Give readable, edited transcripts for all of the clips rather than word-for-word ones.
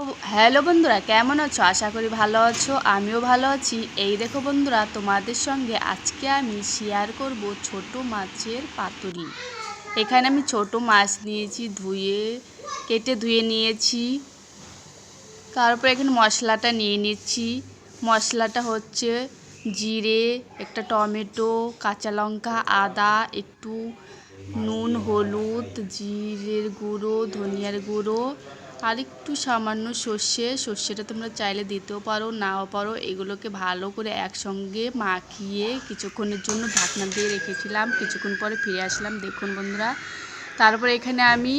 Hello বন্ধুরা, কেমন আছো? আশা করি ভালো আছো। আমিও ভালো আছি। এই দেখো বন্ধুরা, তোমাদের সঙ্গে আজকে আমি শেয়ার করব ছোট মাছের পাতুরি। এখানে আমি ছোট মাছ নিয়েছি, কেটে ধুয়ে নিয়েছি। তারপর এখানে মশলাটা নিয়ে নিচ্ছি। মশলাটা হচ্ছে জিরে, একটা টমেটো, কাঁচা লঙ্কা, আদা, একটু নুন, হলুদ, জিরের গুঁড়ো, ধনিয়ার গুঁড়ো আর একটু সামান্য সর্ষেটা তোমরা চাইলে দিতেও পারো, নাও পারো। এগুলোকে ভালো করে একসঙ্গে মাখিয়ে কিছুক্ষণের জন্য ঢাকনা দিয়ে রেখেছিলাম। কিছুক্ষণ পরে ফিরে আসলাম, দেখুন বন্ধুরা। তারপর এখানে আমি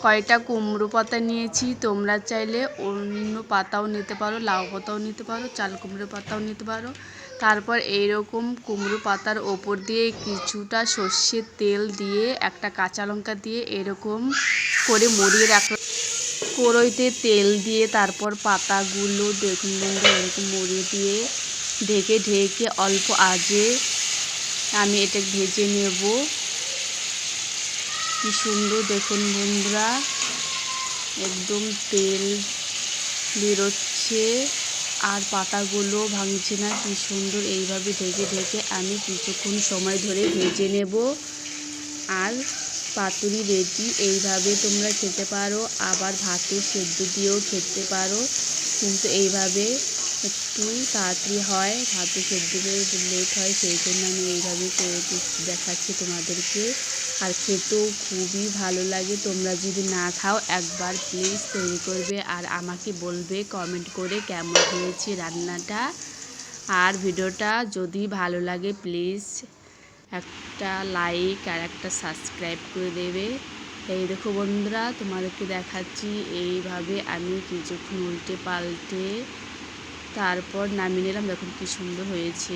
কয়টা কুমড়ো পাতা নিয়েছি। তোমরা চাইলে অন্য পাতাও নিতে পারো, লাউ পাতাও নিতে পারো, চাল কুমড়ো পাতাও নিতে পারো। তারপর এইরকম কুমড়ো পাতার ওপর দিয়ে কিছুটা সর্ষের তেল দিয়ে, একটা কাঁচা লঙ্কা দিয়ে এরকম করে মুড়িয়ে রাখলাম। কড়াইতে তেল দিয়ে তারপর পাতাগুলো দেখুন বন্ধুরা, এরকম মুড়িয়ে দিয়ে ঢেকে অল্প আঁচে আমি এটা ভেজে নেব। কি সুন্দর দেখুন বন্ধুরা, একদম তেল বেরোচ্ছে আর পাতাগুলো ভাঙছে না। কি সুন্দর এইভাবে ঢেকে আমি কিছুক্ষণ সময় ধরে ভেজে নেব। আর পাতুরি রেডি। এইভাবে তোমরা খেতে পারো, আবার ভাতে সেদ্ধ দিয়েও খেতে পারো, কিন্তু এইভাবে একটু তাড়াতাড়ি হয়। ভাতে সেদ্ধ দিয়ে লেট হয়, সেই জন্য আমি এইভাবে করে দেখাচ্ছি তোমাদেরকে। আর খেতেও খুবই ভালো লাগে। তোমরা যদি না খাও, একবার প্লিজ তৈরি করবে আর আমাকে বলবে কমেন্ট করে কেমন হয়েছে রান্নাটা। আর ভিডিওটা যদি ভালো লাগে প্লিজ একটা লাইক আর একটা সাবস্ক্রাইব করে দেবে। এই দেখো বন্ধুরা, তোমাদেরকে দেখাচ্ছি এইভাবে আমি কিছুক্ষণ উল্টে পাল্টে তারপর নামিয়ে নিলাম। দেখুন কি সুন্দর হয়েছে।